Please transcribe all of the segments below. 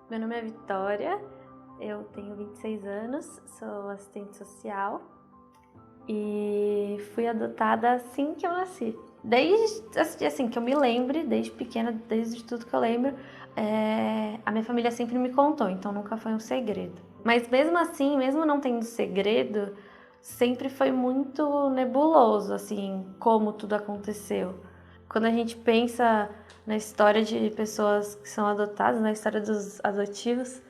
Meu nome é Vitória, eu tenho 26 anos, sou assistente social e fui adotada assim que eu nasci. Desde assim que eu me lembre, desde pequena, desde tudo que eu lembro, a minha família sempre me contou, então nunca foi um segredo. Mas mesmo assim, mesmo não tendo segredo, sempre foi muito nebuloso, assim, como tudo aconteceu. Quando a gente pensa na história de pessoas que são adotadas, na história dos adotivos,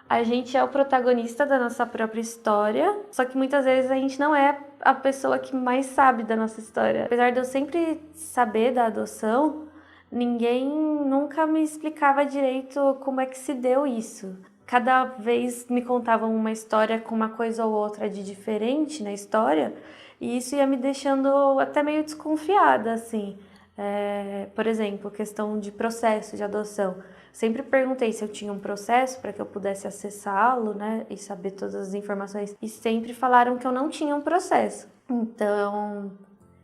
a gente é o protagonista da nossa própria história, só que muitas vezes a gente não é a pessoa que mais sabe da nossa história. Apesar de eu sempre saber da adoção, ninguém nunca me explicava direito como é que se deu isso. Cada vez me contavam uma história com uma coisa ou outra de diferente na história, e isso ia me deixando até meio desconfiada, assim. Por exemplo, questão de processo de adoção. Sempre perguntei se eu tinha um processo para que eu pudesse acessá-lo, né, e saber todas as informações. E sempre falaram que eu não tinha um processo. Então,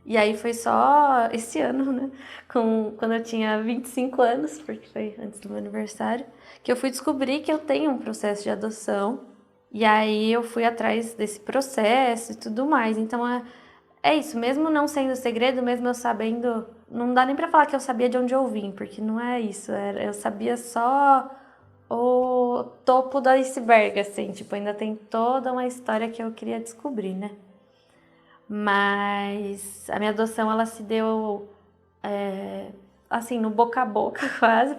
e aí foi só esse ano, né, quando eu tinha 25 anos, porque foi antes do meu aniversário, que eu fui descobrir que eu tenho um processo de adoção. E aí eu fui atrás desse processo e tudo mais. Então, é isso, mesmo não sendo segredo, mesmo eu sabendo, não dá nem pra falar que eu sabia de onde eu vim, porque não é isso, eu sabia só o topo do iceberg, assim, tipo, ainda tem toda uma história que eu queria descobrir, né? Mas a minha adoção, ela se deu, assim, no boca a boca quase,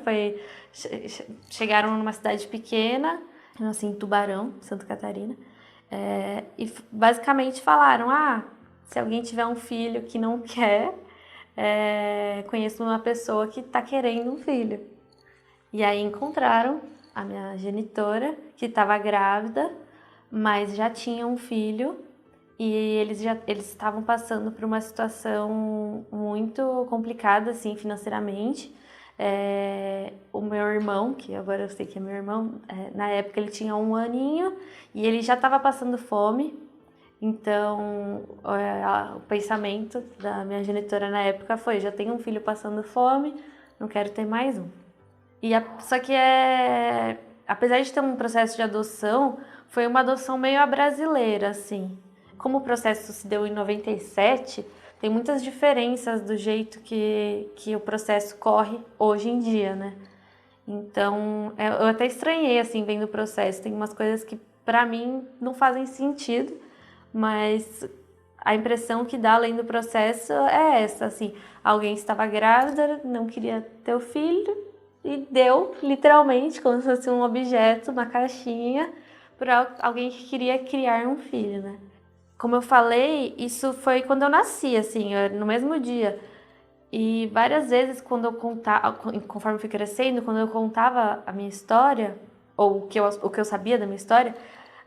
chegaram numa cidade pequena, assim, em Tubarão, Santa Catarina, e basicamente falaram, se alguém tiver um filho que não quer, conheço uma pessoa que está querendo um filho. E aí encontraram a minha genitora, que estava grávida, mas já tinha um filho e eles estavam passando por uma situação muito complicada, assim, financeiramente. O meu irmão, que agora eu sei que é meu irmão, na época ele tinha 1 aninho e ele já estava passando fome. Então, o pensamento da minha genitora na época foi: já tenho um filho passando fome, não quero ter mais um. Só que apesar de ter um processo de adoção, foi uma adoção meio à brasileira, assim. Como o processo se deu em 97, tem muitas diferenças do jeito que o processo corre hoje em dia, né? Então, eu até estranhei, assim, vendo o processo. Tem umas coisas que, pra mim, não fazem sentido, mas a impressão que dá além do processo é essa, assim. Alguém estava grávida, não queria ter o filho e deu, literalmente, como se fosse um objeto, uma caixinha, para alguém que queria criar um filho, né? Como eu falei, isso foi quando eu nasci, assim, no mesmo dia. E várias vezes, quando eu contava, conforme eu fui crescendo, quando eu contava a minha história, ou o que eu sabia da minha história,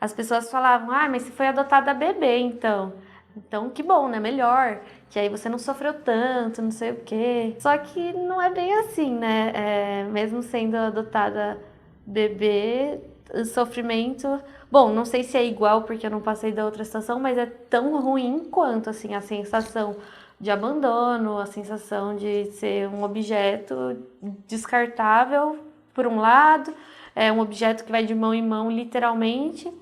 as pessoas falavam: mas você foi adotada bebê, então. Então, que bom, né? Melhor. Que aí você não sofreu tanto, não sei o quê. Só que não é bem assim, né? Mesmo sendo adotada bebê, o sofrimento. Bom, não sei se é igual porque eu não passei da outra situação, mas é tão ruim quanto, assim, a sensação de abandono, a sensação de ser um objeto descartável, por um lado, é um objeto que vai de mão em mão, literalmente.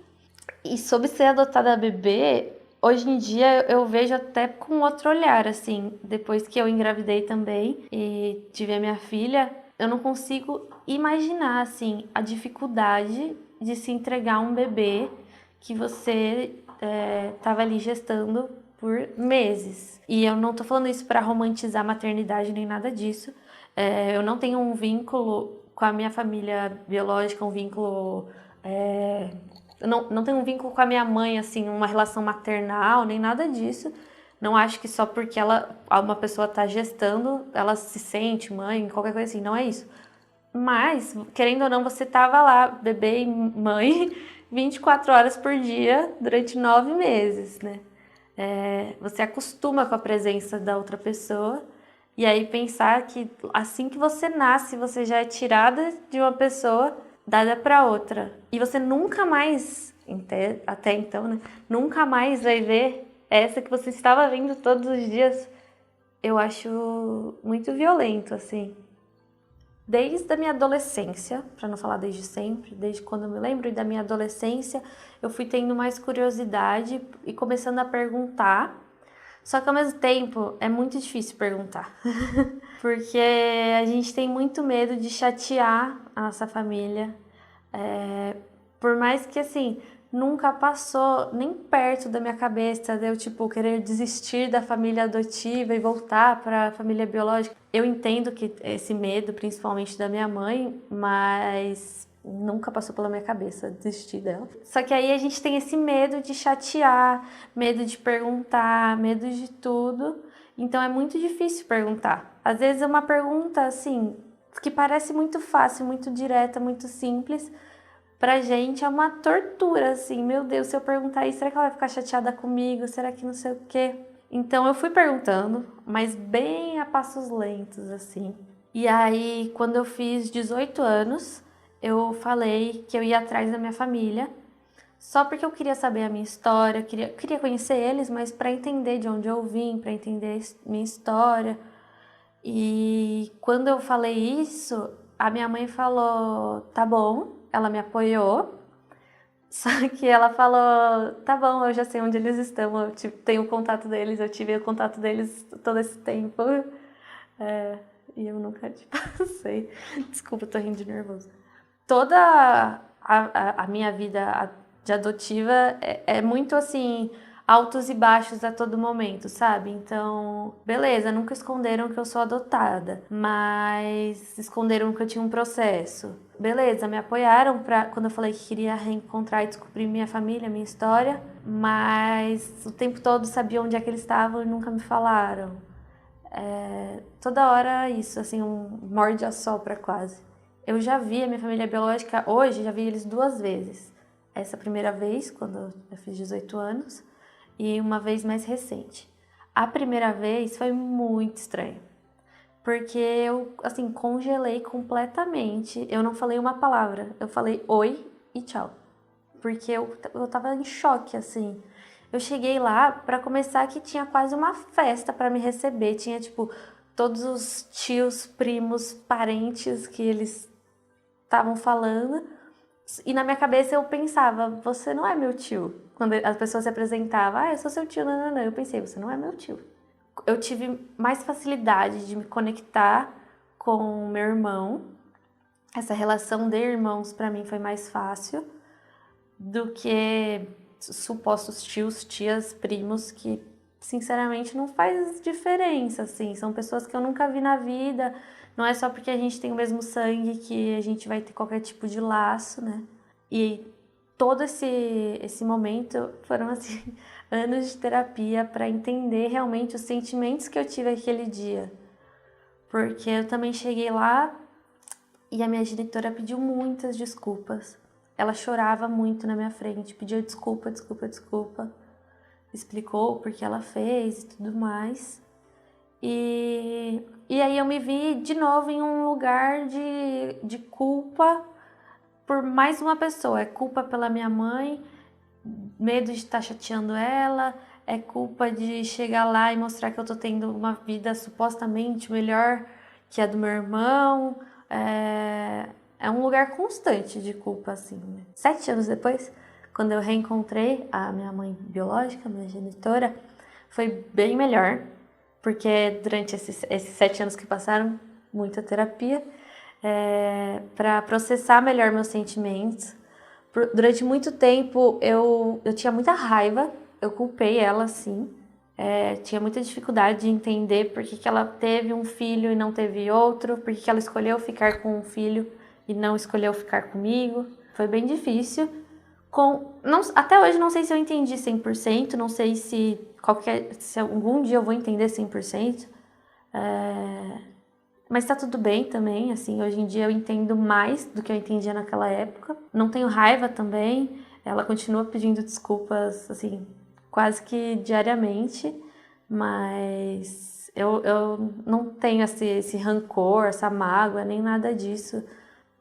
E sobre ser adotada bebê, hoje em dia eu vejo até com outro olhar, assim, depois que eu engravidei também e tive a minha filha, eu não consigo imaginar, assim, a dificuldade de se entregar um bebê que você estava ali gestando por meses. E eu não tô falando isso para romantizar a maternidade nem nada disso. Eu não tenho um vínculo com a minha família biológica, um vínculo. Eu não tenho um vínculo com a minha mãe, assim, uma relação maternal, nem nada disso. Não acho que só porque uma pessoa está gestando, ela se sente mãe, qualquer coisa assim, não é isso. Mas, querendo ou não, você tava lá, bebê e mãe, 24 horas por dia, durante 9 meses, né? Você acostuma com a presença da outra pessoa, e aí pensar que assim que você nasce, você já é tirada de uma pessoa, dada para outra. E você nunca mais, até então, né? Nunca mais vai ver essa que você estava vendo todos os dias. Eu acho muito violento, assim. Desde a minha adolescência, para não falar desde sempre, desde quando eu me lembro, e da minha adolescência, eu fui tendo mais curiosidade e começando a perguntar. Só que ao mesmo tempo é muito difícil perguntar, porque a gente tem muito medo de chatear a nossa família. Por mais que assim, nunca passou nem perto da minha cabeça de eu tipo querer desistir da família adotiva e voltar para a família biológica. Eu entendo que esse medo, principalmente da minha mãe, mas nunca passou pela minha cabeça desistir dela. Só que aí a gente tem esse medo de chatear, medo de perguntar, medo de tudo. Então é muito difícil perguntar. Às vezes é uma pergunta assim que parece muito fácil, muito direta, muito simples. Pra gente é uma tortura, assim, meu Deus, se eu perguntar isso, será que ela vai ficar chateada comigo? Será que não sei o quê? Então eu fui perguntando, mas bem a passos lentos, assim. E aí, quando eu fiz 18 anos, eu falei que eu ia atrás da minha família, só porque eu queria saber a minha história, queria conhecer eles, mas para entender de onde eu vim, para entender minha história. E quando eu falei isso, a minha mãe falou, tá bom, ela me apoiou, só que ela falou, tá bom, eu já sei onde eles estão, eu tenho o contato deles, eu tive o contato deles todo esse tempo, e eu nunca te passei. Desculpa, eu tô rindo de nervoso. Toda a minha vida de adotiva é muito assim, altos e baixos a todo momento, sabe? Então, beleza, nunca esconderam que eu sou adotada, mas esconderam que eu tinha um processo. Beleza, me apoiaram quando eu falei que queria reencontrar e descobrir minha família, minha história, mas o tempo todo sabia onde é que eles estavam e nunca me falaram. Toda hora isso, assim, um morde-a-sopra quase. Eu já vi a minha família biológica hoje, já vi eles 2 vezes. Essa primeira vez, quando eu fiz 18 anos, e uma vez mais recente. A primeira vez foi muito estranho, porque eu, assim, congelei completamente. Eu não falei uma palavra, eu falei oi e tchau, porque eu tava em choque, assim. Eu cheguei lá, para começar, que tinha quase uma festa para me receber. Tinha, tipo, todos os tios, primos, parentes que eles estavam falando. E na minha cabeça eu pensava, você não é meu tio. Quando as pessoas se apresentavam, eu sou seu tio, não. Eu pensei, você não é meu tio. Eu tive mais facilidade de me conectar com meu irmão. Essa relação de irmãos para mim foi mais fácil do que supostos tios, tias, primos que sinceramente não faz diferença, assim. São pessoas que eu nunca vi na vida. Não é só porque a gente tem o mesmo sangue que a gente vai ter qualquer tipo de laço, né? E todo esse momento foram, assim, anos de terapia para entender realmente os sentimentos que eu tive aquele dia. Porque eu também cheguei lá e a minha genitora pediu muitas desculpas. Ela chorava muito na minha frente, pediu desculpa, explicou o porquê ela fez e tudo mais. E aí eu me vi de novo em um lugar de culpa por mais uma pessoa. É culpa pela minha mãe, medo de estar chateando ela, é culpa de chegar lá e mostrar que eu tô tendo uma vida supostamente melhor que a do meu irmão. É um lugar constante de culpa, assim, né? 7 anos depois, quando eu reencontrei a minha mãe biológica, minha genitora, foi bem melhor, porque durante esses 7 anos que passaram, muita terapia, para processar melhor meus sentimentos. Durante muito tempo eu tinha muita raiva, eu culpei ela, sim. Tinha muita dificuldade de entender por que ela teve um filho e não teve outro, por que ela escolheu ficar com um filho e não escolheu ficar comigo. Foi bem difícil. Até hoje não sei se eu entendi 100%, não sei se algum dia eu vou entender 100%. Mas tá tudo bem também, assim, hoje em dia eu entendo mais do que eu entendia naquela época. Não tenho raiva também, ela continua pedindo desculpas, assim, quase que diariamente, mas eu não tenho esse rancor, essa mágoa, nem nada disso.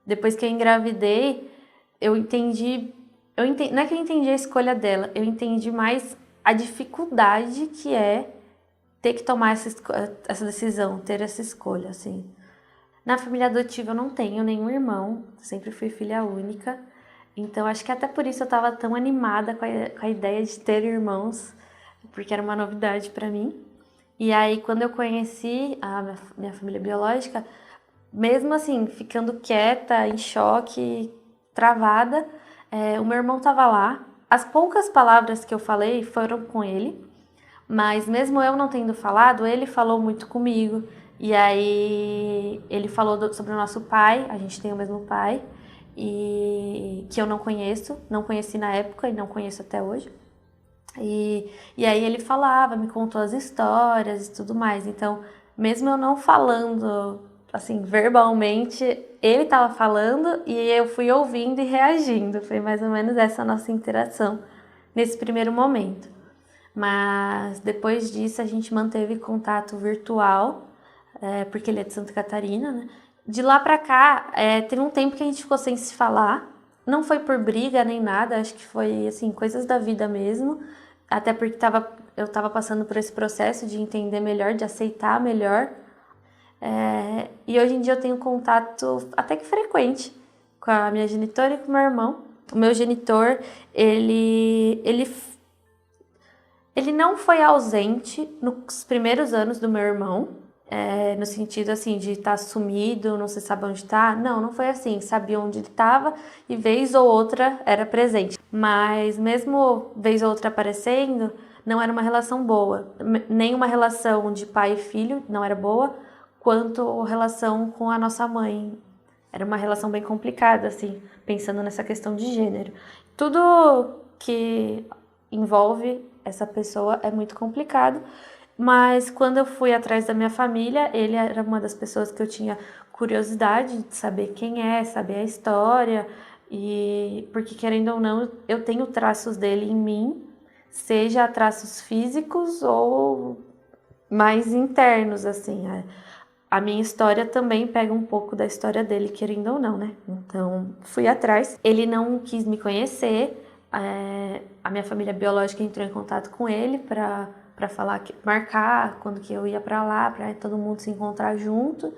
Depois que eu engravidei, eu entendi, não é que eu entendi a escolha dela, eu entendi mais a dificuldade que é ter que tomar essa decisão, ter essa escolha, assim. Na família adotiva eu não tenho nenhum irmão, sempre fui filha única. Então acho que até por isso eu estava tão animada com a ideia de ter irmãos, porque era uma novidade para mim. E aí quando eu conheci a minha família biológica, mesmo assim, ficando quieta, em choque, travada, o meu irmão estava lá. As poucas palavras que eu falei foram com ele, mas mesmo eu não tendo falado, ele falou muito comigo. E aí ele falou sobre o nosso pai, a gente tem o mesmo pai, e que eu não conheço, não conheci na época e não conheço até hoje. E aí ele falava, me contou as histórias e tudo mais. Então, mesmo eu não falando, assim, verbalmente, ele estava falando e eu fui ouvindo e reagindo. Foi mais ou menos essa nossa interação nesse primeiro momento. Mas depois disso a gente manteve contato virtual, porque ele é de Santa Catarina, né? De lá pra cá, teve um tempo que a gente ficou sem se falar. Não foi por briga nem nada, acho que foi, assim, coisas da vida mesmo. Até porque eu tava passando por esse processo de entender melhor, de aceitar melhor. E hoje em dia eu tenho contato até que frequente com a minha genitora e com o meu irmão. O meu genitor, ele não foi ausente nos primeiros anos do meu irmão, no sentido assim de estar sumido, não se sabe onde está. Não foi assim. Sabia onde ele estava e vez ou outra era presente. Mas mesmo vez ou outra aparecendo, não era uma relação boa. Nem uma relação de pai e filho não era boa, quanto a relação com a nossa mãe. Era uma relação bem complicada, assim, pensando nessa questão de gênero. Tudo que envolve essa pessoa é muito complicado, mas quando eu fui atrás da minha família, ele era uma das pessoas que eu tinha curiosidade de saber quem é, saber a história, e porque querendo ou não, eu tenho traços dele em mim, seja traços físicos ou mais internos, assim. A minha história também pega um pouco da história dele, querendo ou não, né? Então, fui atrás. Ele não quis me conhecer. A minha família biológica entrou em contato com ele para falar, marcar quando que eu ia para lá, para todo mundo se encontrar junto.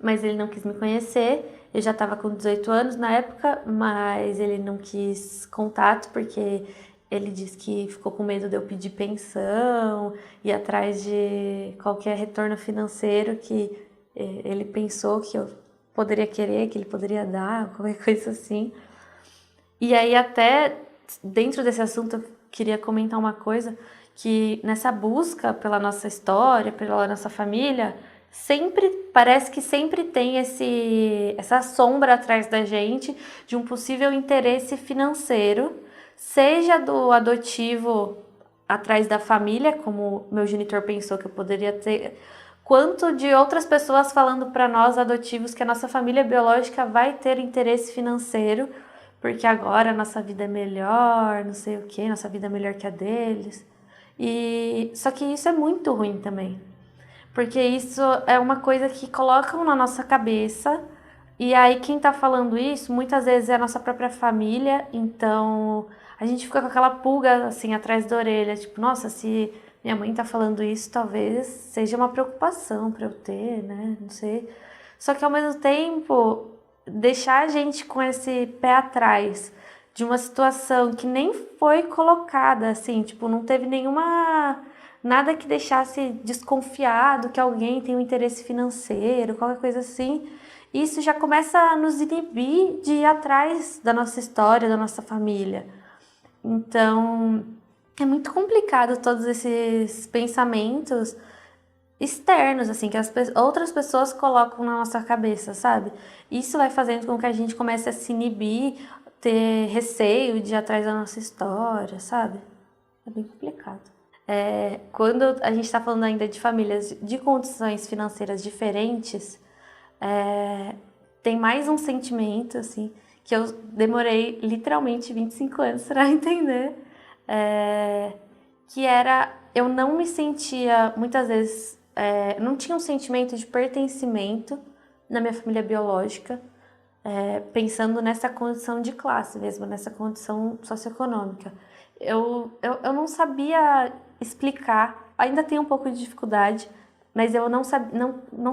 Mas ele não quis me conhecer. Eu já estava com 18 anos na época, mas ele não quis contato porque ele disse que ficou com medo de eu pedir pensão e atrás de qualquer retorno financeiro que ele pensou que eu poderia querer, que ele poderia dar, qualquer coisa assim. E aí até dentro desse assunto eu queria comentar uma coisa, que nessa busca pela nossa história, pela nossa família, parece que sempre tem essa sombra atrás da gente de um possível interesse financeiro, seja do adotivo atrás da família, como meu genitor pensou que eu poderia ter, quanto de outras pessoas falando para nós adotivos que a nossa família biológica vai ter interesse financeiro, porque agora a nossa vida é melhor, não sei o que, nossa vida é melhor que a deles. Só que isso é muito ruim também, porque isso é uma coisa que colocam na nossa cabeça, e aí quem tá falando isso muitas vezes é a nossa própria família, então a gente fica com aquela pulga assim atrás da orelha, tipo, nossa, se minha mãe tá falando isso, talvez seja uma preocupação para eu ter, né? Não sei. Só que ao mesmo tempo, deixar a gente com esse pé atrás de uma situação que nem foi colocada, assim, tipo, não teve nada que deixasse desconfiado que alguém tem um interesse financeiro, qualquer coisa assim. Isso já começa a nos inibir de ir atrás da nossa história, da nossa família. Então, é muito complicado todos esses pensamentos externos, assim, que outras pessoas colocam na nossa cabeça, sabe? Isso vai fazendo com que a gente comece a se inibir, ter receio de ir atrás da nossa história, sabe? É bem complicado. Quando a gente está falando ainda de famílias de condições financeiras diferentes, tem mais um sentimento, assim, que eu demorei literalmente 25 anos para entender, que era, eu não me sentia, muitas vezes, não tinha um sentimento de pertencimento na minha família biológica, pensando nessa condição de classe mesmo, nessa condição socioeconômica. Eu não sabia explicar, ainda tenho um pouco de dificuldade, mas eu não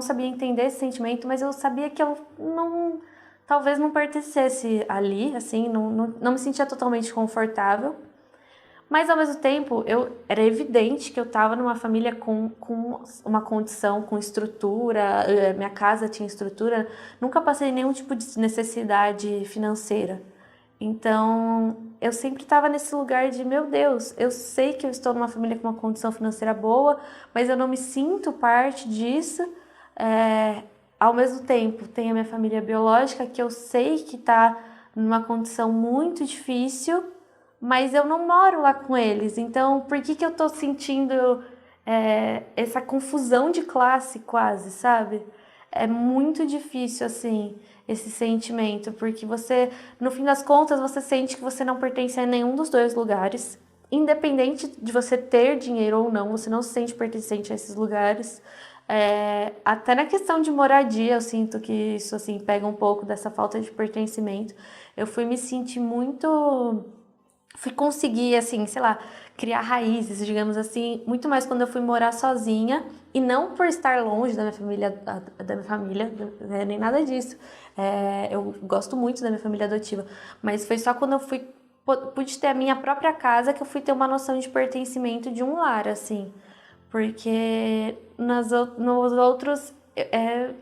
sabia entender esse sentimento, mas eu sabia que eu não, talvez não pertencesse ali, assim, não me sentia totalmente confortável. Mas, ao mesmo tempo, era evidente que eu estava numa família com uma condição, com estrutura, minha casa tinha estrutura, nunca passei nenhum tipo de necessidade financeira. Então, eu sempre estava nesse lugar de, meu Deus, eu sei que eu estou numa família com uma condição financeira boa, mas eu não me sinto parte disso. Ao mesmo tempo, tem a minha família biológica, que eu sei que está numa condição muito difícil, mas eu não moro lá com eles. Então, por que eu tô sentindo essa confusão de classe quase, sabe? É muito difícil, assim, esse sentimento, porque você, no fim das contas, você sente que você não pertence a nenhum dos dois lugares. Independente de você ter dinheiro ou não, você não se sente pertencente a esses lugares. Até na questão de moradia, eu sinto que isso, assim, pega um pouco dessa falta de pertencimento. Eu fui me sentir muito... Fui conseguir, assim, sei lá, criar raízes, digamos assim, muito mais quando eu fui morar sozinha, e não por estar longe da minha família, né, nem nada disso. Eu gosto muito da minha família adotiva, mas foi só quando eu pude ter a minha própria casa que eu fui ter uma noção de pertencimento de um lar, assim. Porque nos outros,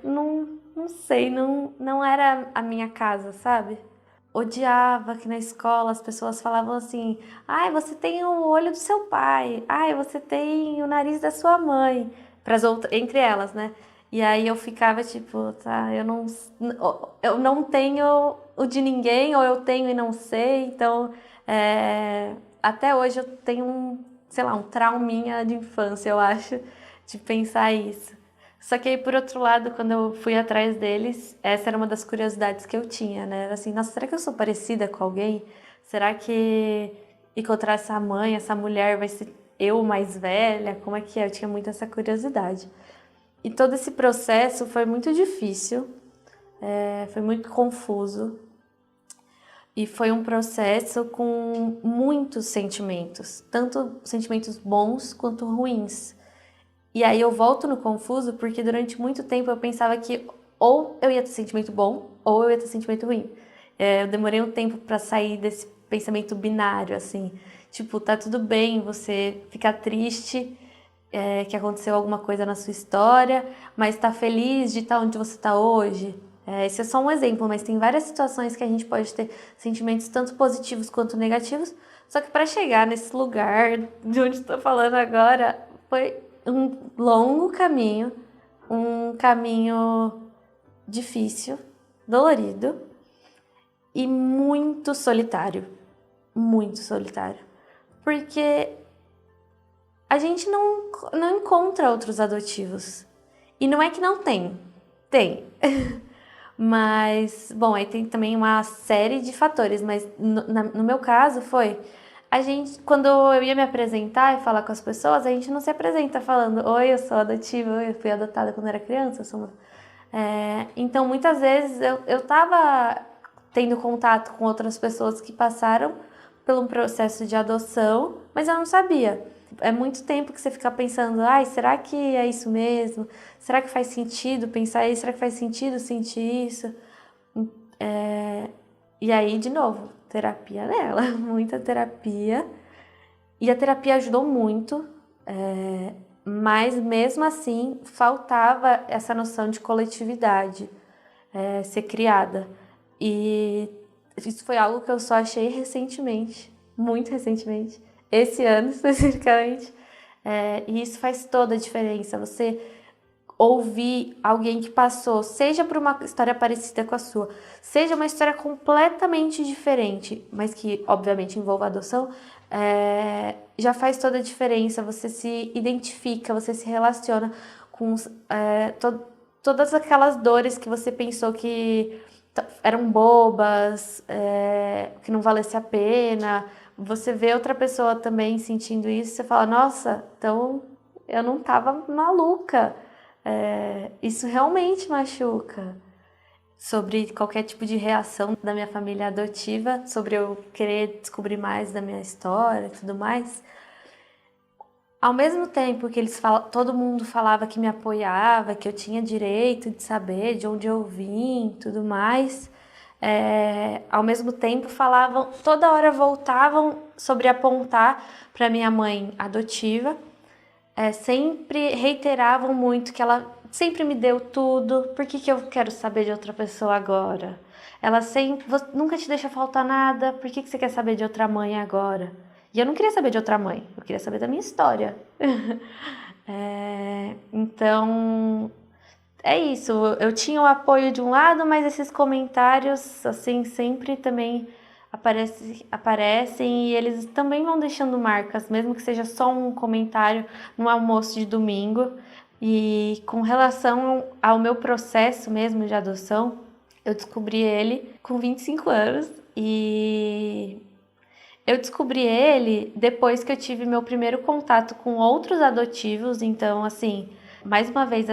não sei, não era a minha casa, sabe? Odiava que na escola as pessoas falavam assim: ai, você tem o olho do seu pai, ai, você tem o nariz da sua mãe, entre elas, né? E aí eu ficava tipo, tá, eu não tenho o de ninguém, ou eu tenho e não sei, então até hoje eu tenho sei lá, um trauminha de infância, eu acho, de pensar isso. Só que aí, por outro lado, quando eu fui atrás deles, essa era uma das curiosidades que eu tinha, né? Era assim, nossa, será que eu sou parecida com alguém? Será que encontrar essa mãe, essa mulher, vai ser eu mais velha? Como é que é? Eu tinha muito essa curiosidade. E todo esse processo foi muito difícil, foi muito confuso. E foi um processo com muitos sentimentos, tanto sentimentos bons quanto ruins. E aí eu volto no confuso porque durante muito tempo eu pensava que ou eu ia ter sentimento bom ou eu ia ter sentimento ruim. Eu demorei um tempo para sair desse pensamento binário, assim. Tipo, tá tudo bem você ficar triste que aconteceu alguma coisa na sua história, mas tá feliz de estar onde você tá hoje. Esse é só um exemplo, mas tem várias situações que a gente pode ter sentimentos tanto positivos quanto negativos. Só que para chegar nesse lugar de onde estou falando agora, foi um longo caminho, um caminho difícil, dolorido e muito solitário. Muito solitário. Porque a gente não encontra outros adotivos. E não é que não tem. Tem. Mas, bom, aí tem também uma série de fatores, mas no meu caso foi, quando eu ia me apresentar e falar com as pessoas, a gente não se apresenta falando, oi, eu sou adotiva, oi, eu fui adotada quando era criança, então muitas vezes eu tava tendo contato com outras pessoas que passaram pelo processo de adoção, mas eu não sabia. É muito tempo que você fica pensando, ai, será que é isso mesmo? Será que faz sentido pensar isso? Será que faz sentido sentir isso? E aí, de novo, terapia nela, muita terapia. E a terapia ajudou muito, mas mesmo assim faltava essa noção de coletividade ser criada. E isso foi algo que eu só achei recentemente, muito recentemente, esse ano especificamente. E isso faz toda a diferença. Você ouvir alguém que passou, seja por uma história parecida com a sua, seja uma história completamente diferente, mas que obviamente envolva adoção, já faz toda a diferença. Você se identifica, você se relaciona com todas aquelas dores que você pensou que eram bobas, que não valesse a pena. Você vê outra pessoa também sentindo isso, você fala, nossa, então eu não estava maluca. Isso realmente machuca. Sobre qualquer tipo de reação da minha família adotiva, sobre eu querer descobrir mais da minha história e tudo mais. Ao mesmo tempo que todo mundo falava que me apoiava, que eu tinha direito de saber de onde eu vim e tudo mais, ao mesmo tempo falavam, toda hora voltavam sobre apontar para minha mãe adotiva, sempre reiteravam muito que ela sempre me deu tudo, por que eu quero saber de outra pessoa agora? Ela sempre, nunca te deixa faltar nada, por que você quer saber de outra mãe agora? E eu não queria saber de outra mãe, eu queria saber da minha história. Então, é isso. Eu tinha o apoio de um lado, mas esses comentários, assim, sempre também aparecem e eles também vão deixando marcas, mesmo que seja só um comentário no almoço de domingo. E com relação ao meu processo mesmo de adoção, eu descobri ele com 25 anos e eu descobri ele depois que eu tive meu primeiro contato com outros adotivos, então, assim, mais uma vez,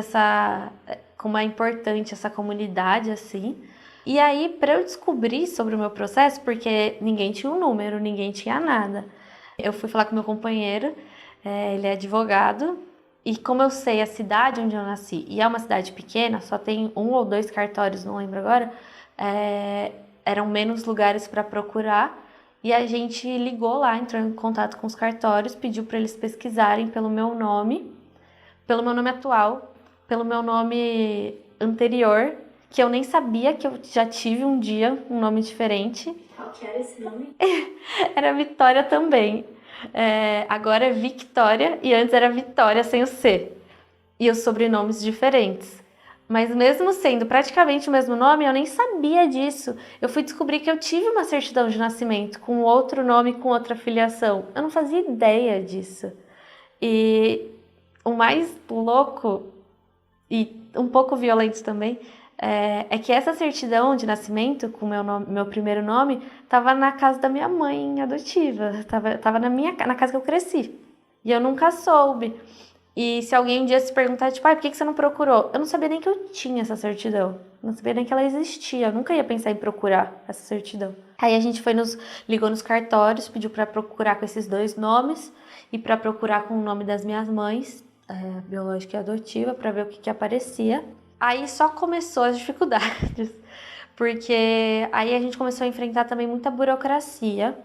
como é importante essa comunidade, assim. E aí, para eu descobrir sobre o meu processo, porque ninguém tinha um número, ninguém tinha nada, eu fui falar com meu companheiro, ele é advogado, e como eu sei a cidade onde eu nasci, e é uma cidade pequena, só tem 1 ou 2 cartórios, não lembro agora, eram menos lugares para procurar. E a gente ligou lá, entrou em contato com os cartórios, pediu para eles pesquisarem pelo meu nome atual, pelo meu nome anterior, que eu nem sabia que eu já tive um dia um nome diferente. Qual que era esse nome? Era Vitória também. Agora é Victória e antes era Vitória sem o C. E os sobrenomes diferentes. Mas mesmo sendo praticamente o mesmo nome, eu nem sabia disso. Eu fui descobrir que eu tive uma certidão de nascimento com outro nome, com outra filiação. Eu não fazia ideia disso. E o mais louco e um pouco violento também é que essa certidão de nascimento com meu primeiro nome estava na casa da minha mãe adotiva. Estava na casa que eu cresci. E eu nunca soube. E se alguém um dia se perguntar, tipo, por que você não procurou? Eu não sabia nem que eu tinha essa certidão. Eu não sabia nem que ela existia. Eu nunca ia pensar em procurar essa certidão. Aí a gente ligou nos cartórios, pediu para procurar com esses 2 nomes e para procurar com o nome das minhas mães, biológica e adotiva, para ver o que aparecia. Aí só começou as dificuldades, porque aí a gente começou a enfrentar também muita burocracia.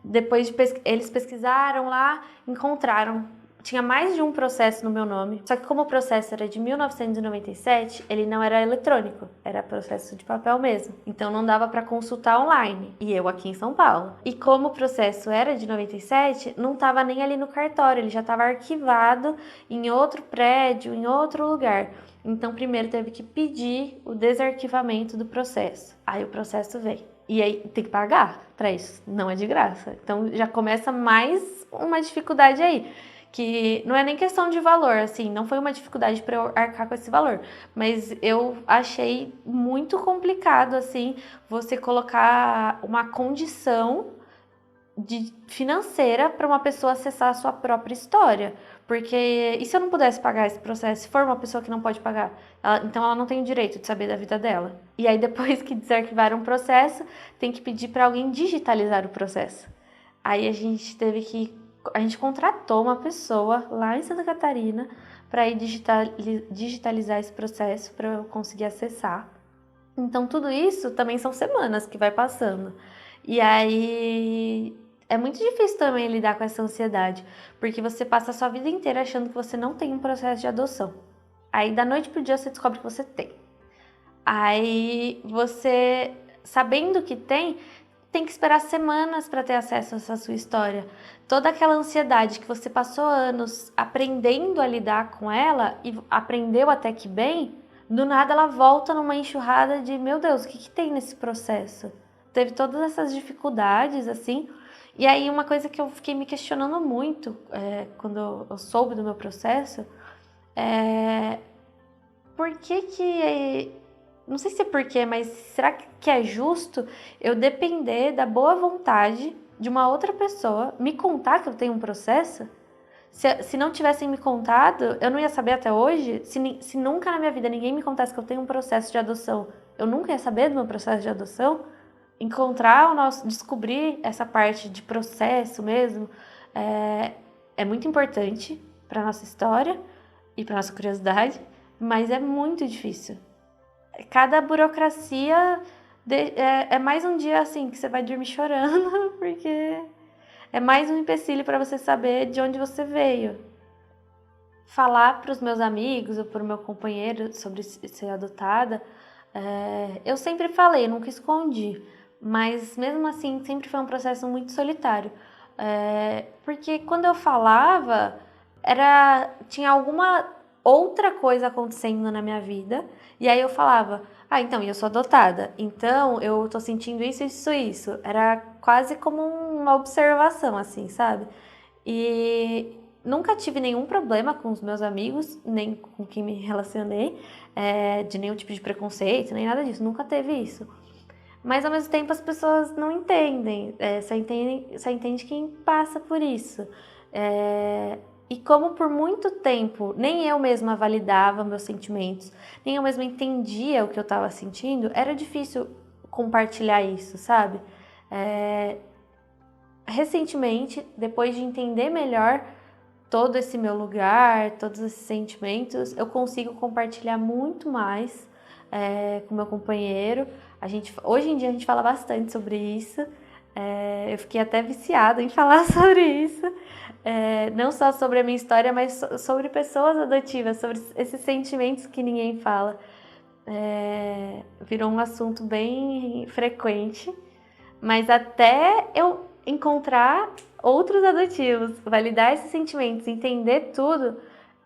Depois eles pesquisaram lá, encontraram. Tinha mais de um processo no meu nome, só que como o processo era de 1997, ele não era eletrônico, era processo de papel mesmo. Então não dava para consultar online, e eu aqui em São Paulo. E como o processo era de 97, não estava nem ali no cartório, ele já estava arquivado em outro prédio, em outro lugar. Então primeiro teve que pedir o desarquivamento do processo. Aí o processo veio. E aí tem que pagar para isso, não é de graça. Então já começa mais uma dificuldade aí. Que não é nem questão de valor, assim, não foi uma dificuldade para eu arcar com esse valor, mas eu achei muito complicado, assim, você colocar uma condição financeira para uma pessoa acessar a sua própria história, porque e se eu não pudesse pagar esse processo, se for uma pessoa que não pode pagar, então ela não tem o direito de saber da vida dela. E aí depois que desarquivaram o processo, tem que pedir para alguém digitalizar o processo. Aí a gente contratou uma pessoa lá em Santa Catarina para ir digitalizar esse processo para eu conseguir acessar. Então tudo isso também são semanas que vai passando. E aí é muito difícil também lidar com essa ansiedade, porque você passa a sua vida inteira achando que você não tem um processo de adoção. Aí da noite pro dia você descobre que você tem. Aí você, sabendo que tem que esperar semanas para ter acesso a essa sua história. Toda aquela ansiedade que você passou anos aprendendo a lidar com ela e aprendeu até que bem, do nada ela volta numa enxurrada de, meu Deus, o que tem nesse processo? Teve todas essas dificuldades, assim. E aí uma coisa que eu fiquei me questionando muito quando eu soube do meu processo é por que não sei se é porquê, mas será que é justo eu depender da boa vontade de uma outra pessoa me contar que eu tenho um processo? Se não tivessem me contado, eu não ia saber até hoje. Se nunca na minha vida ninguém me contasse que eu tenho um processo de adoção, eu nunca ia saber do meu processo de adoção. Descobrir essa parte de processo mesmo, é muito importante para nossa história e para nossa curiosidade, mas é muito difícil. Cada burocracia é mais um dia assim que você vai dormir chorando, porque é mais um empecilho para você saber de onde você veio. Falar para os meus amigos ou para o meu companheiro sobre ser adotada, eu sempre falei, eu nunca escondi, mas mesmo assim sempre foi um processo muito solitário. Porque quando eu falava, tinha alguma outra coisa acontecendo na minha vida, e aí eu falava, então, eu sou adotada, então eu tô sentindo isso. Era quase como uma observação, assim, sabe? E nunca tive nenhum problema com os meus amigos, nem com quem me relacionei, de nenhum tipo de preconceito, nem nada disso, nunca teve isso. Mas ao mesmo tempo as pessoas não entendem, só entende quem passa por isso. E como por muito tempo nem eu mesma validava meus sentimentos, nem eu mesma entendia o que eu estava sentindo, era difícil compartilhar isso, sabe? Recentemente, depois de entender melhor todo esse meu lugar, todos esses sentimentos, eu consigo compartilhar muito mais com meu companheiro. Hoje em dia a gente fala bastante sobre isso. Eu fiquei até viciada em falar sobre isso. Não só sobre a minha história, mas sobre pessoas adotivas, sobre esses sentimentos que ninguém fala. Virou um assunto bem frequente, mas até eu encontrar outros adotivos, validar esses sentimentos, entender tudo,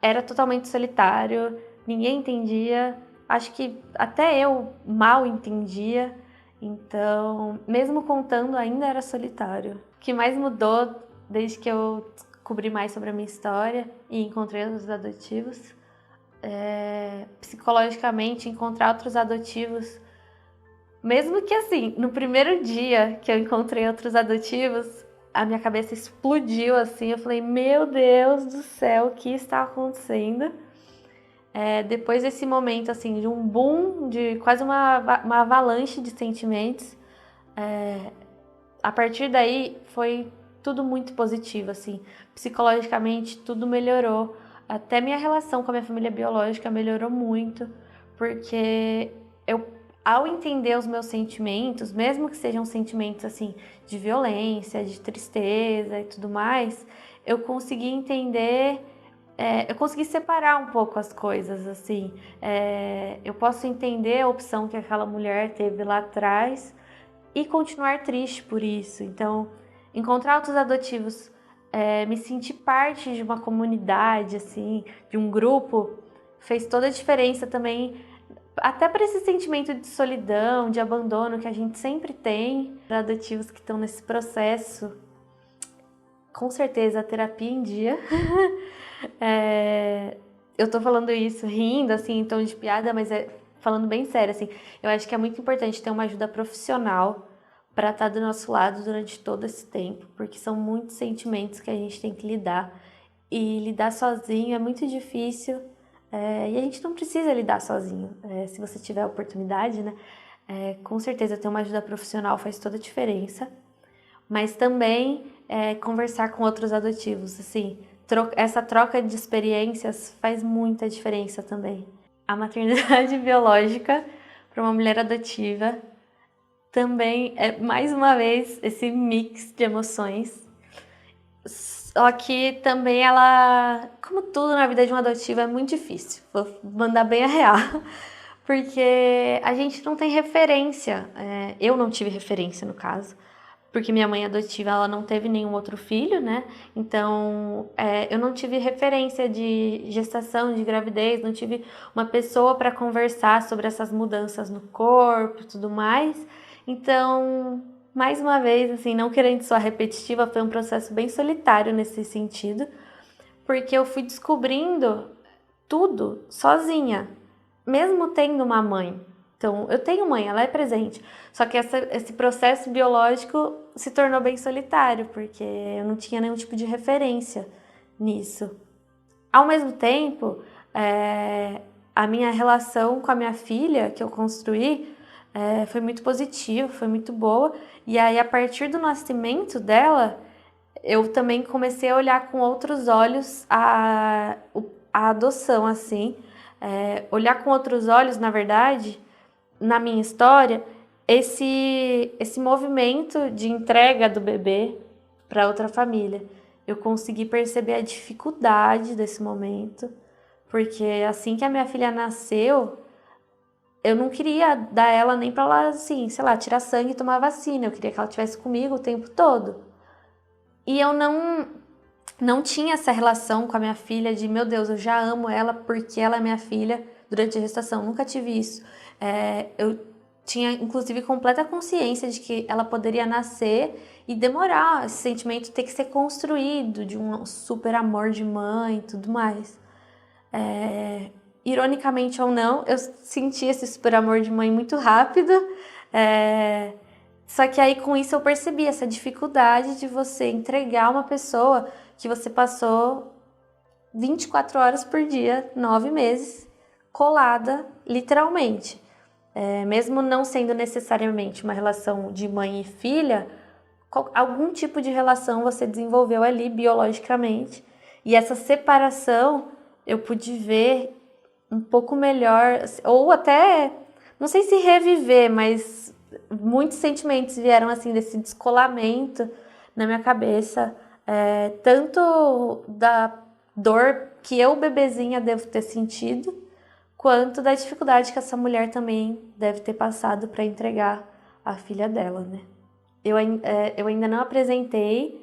era totalmente solitário, ninguém entendia, acho que até eu mal entendia, então, mesmo contando, ainda era solitário. O que mais mudou desde que eu descobri mais sobre a minha história e encontrei outros adotivos? Psicologicamente, encontrar outros adotivos, mesmo que assim, no primeiro dia que eu encontrei outros adotivos, a minha cabeça explodiu assim, eu falei, meu Deus do céu, o que está acontecendo? Depois desse momento assim, de um boom, de quase uma avalanche de sentimentos, a partir daí foi tudo muito positivo, assim, psicologicamente tudo melhorou, até minha relação com a minha família biológica melhorou muito, porque ao entender os meus sentimentos, mesmo que sejam sentimentos assim de violência, de tristeza e tudo mais, eu consegui entender, eu consegui separar um pouco as coisas, assim. Eu posso entender a opção que aquela mulher teve lá atrás e continuar triste por isso. Então, encontrar outros adotivos, me sentir parte de uma comunidade, assim, de um grupo, fez toda a diferença também, até para esse sentimento de solidão, de abandono que a gente sempre tem, para adotivos que estão nesse processo. Com certeza, a terapia em dia. Eu tô falando isso rindo, assim, em tom de piada, mas falando bem sério, assim. Eu acho que é muito importante ter uma ajuda profissional para estar do nosso lado durante todo esse tempo, porque são muitos sentimentos que a gente tem que lidar. E lidar sozinho é muito difícil. E a gente não precisa lidar sozinho, se você tiver a oportunidade, né? Com certeza ter uma ajuda profissional faz toda a diferença, mas também conversar com outros adotivos, assim, essa troca de experiências faz muita diferença também. A maternidade biológica para uma mulher adotiva também é, mais uma vez, esse mix de emoções. Só que também ela, como tudo na vida de uma adotiva, é muito difícil. Vou mandar bem a real. Porque a gente não tem referência. Eu não tive referência, no caso. Porque minha mãe adotiva, ela não teve nenhum outro filho, né? Então, eu não tive referência de gestação, de gravidez. Não tive uma pessoa para conversar sobre essas mudanças no corpo e tudo mais. Então, mais uma vez, assim, não querendo soar repetitiva, foi um processo bem solitário nesse sentido, porque eu fui descobrindo tudo sozinha, mesmo tendo uma mãe. Então, eu tenho mãe, ela é presente, só que esse processo biológico se tornou bem solitário, porque eu não tinha nenhum tipo de referência nisso. Ao mesmo tempo, a minha relação com a minha filha, que eu construí, foi muito positiva, foi muito boa. E aí, a partir do nascimento dela, eu também comecei a olhar com outros olhos a adoção, assim. Olhar com outros olhos, na verdade, na minha história, esse movimento de entrega do bebê para outra família. Eu consegui perceber a dificuldade desse momento, porque assim que a minha filha nasceu, eu não queria dar ela nem para ela, assim, sei lá, tirar sangue e tomar vacina. Eu queria que ela estivesse comigo o tempo todo. E eu não tinha essa relação com a minha filha de, meu Deus, eu já amo ela porque ela é minha filha durante a gestação. Nunca tive isso. Eu tinha, inclusive, completa consciência de que ela poderia nascer e demorar, esse sentimento ter que ser construído, de um super amor de mãe e tudo mais. Ironicamente ou não, eu senti esse super amor de mãe muito rápido. Só que aí com isso eu percebi essa dificuldade de você entregar uma pessoa que você passou 24 horas por dia, 9 meses, colada, literalmente. Mesmo não sendo necessariamente uma relação de mãe e filha, algum tipo de relação você desenvolveu ali biologicamente. E essa separação eu pude ver um pouco melhor, ou até, não sei se reviver, mas muitos sentimentos vieram assim desse descolamento na minha cabeça, tanto da dor que eu, bebezinha, devo ter sentido, quanto da dificuldade que essa mulher também deve ter passado para entregar a filha dela, né? Eu ainda não apresentei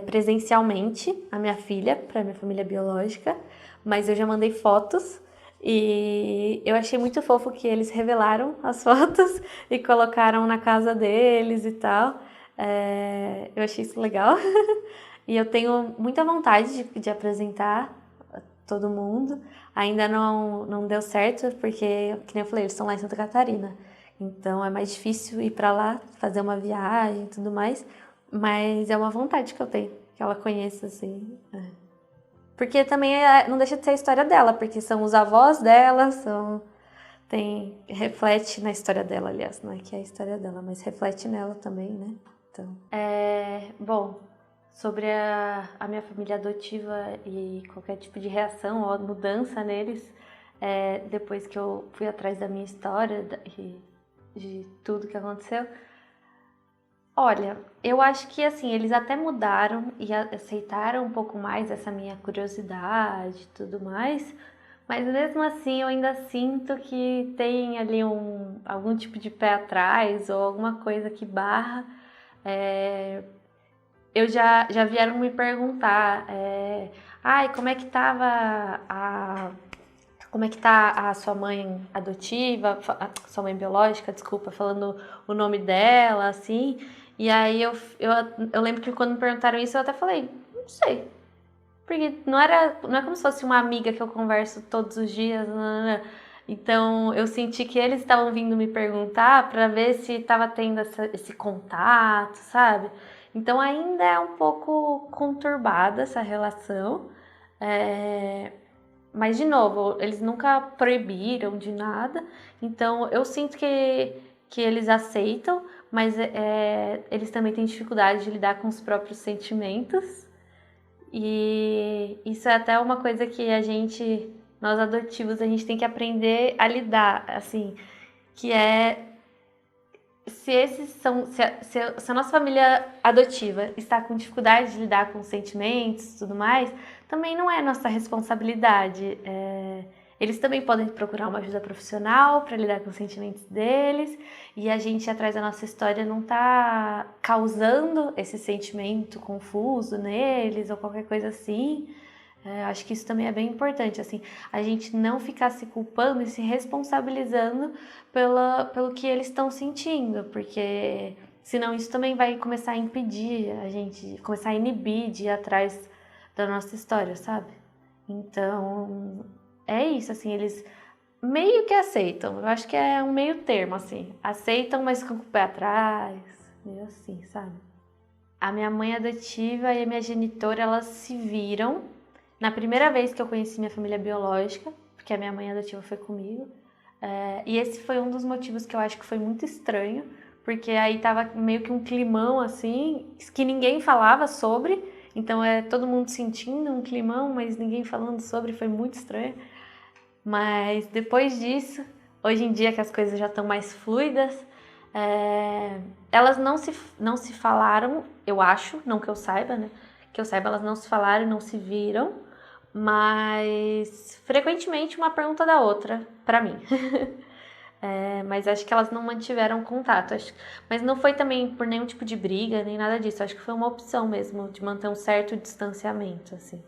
presencialmente a minha filha para minha família biológica, mas eu já mandei fotos e eu achei muito fofo que eles revelaram as fotos e colocaram na casa deles e tal. Eu achei isso legal. E eu tenho muita vontade de apresentar a todo mundo. Ainda não deu certo, porque, como eu falei, eles estão lá em Santa Catarina. Então é mais difícil ir para lá, fazer uma viagem e tudo mais. Mas é uma vontade que eu tenho, que ela conheça, assim. Porque também não deixa de ser a história dela, porque são os avós dela, reflete na história dela, aliás, não é que é a história dela, mas reflete nela também, né? Então, bom, sobre a minha família adotiva e qualquer tipo de reação ou mudança neles, depois que eu fui atrás da minha história e de tudo que aconteceu. Olha, eu acho que assim, eles até mudaram e aceitaram um pouco mais essa minha curiosidade e tudo mais, mas mesmo assim eu ainda sinto que tem ali algum tipo de pé atrás ou alguma coisa que barra. Eu já vieram me perguntar, como é que como é que tá a sua mãe adotiva, sua mãe biológica, desculpa, falando o nome dela, assim. E aí eu lembro que quando me perguntaram isso, eu até falei, não sei. Porque não é como se fosse uma amiga que eu converso todos os dias. Não. Então eu senti que eles estavam vindo me perguntar para ver se estava tendo esse contato, sabe? Então ainda é um pouco conturbada essa relação. Mas, de novo, eles nunca proibiram de nada, então eu sinto que eles aceitam, mas eles também têm dificuldade de lidar com os próprios sentimentos. E isso é até uma coisa que nós adotivos, a gente tem que aprender a lidar, assim, que se a nossa família adotiva está com dificuldade de lidar com os sentimentos e tudo mais, também não é nossa responsabilidade. Eles também podem procurar uma ajuda profissional para lidar com os sentimentos deles, e a gente, atrás da nossa história, não está causando esse sentimento confuso neles ou qualquer coisa assim. Acho que isso também é bem importante, assim, a gente não ficar se culpando e se responsabilizando pelo que eles estão sentindo, porque senão isso também vai começar a impedir a gente, começar a inibir de ir atrás da nossa história, sabe? Então, é isso, assim, eles meio que aceitam, eu acho que é um meio termo, assim, aceitam, mas com o pé atrás, meio assim, sabe? A minha mãe adotiva e a minha genitora, elas se viram na primeira vez que eu conheci minha família biológica, porque a minha mãe adotiva foi comigo, e esse foi um dos motivos que eu acho que foi muito estranho, porque aí tava meio que um climão assim, que ninguém falava sobre, então todo mundo sentindo um climão, mas ninguém falando sobre, foi muito estranho. Mas depois disso, hoje em dia que as coisas já estão mais fluidas, elas não se falaram, eu acho, não que eu saiba, né? Que eu saiba, elas não se falaram, não se viram, mas frequentemente uma pergunta da outra, pra mim. Mas acho que elas não mantiveram contato. Mas não foi também por nenhum tipo de briga, nem nada disso. Acho que foi uma opção mesmo, de manter um certo distanciamento, assim.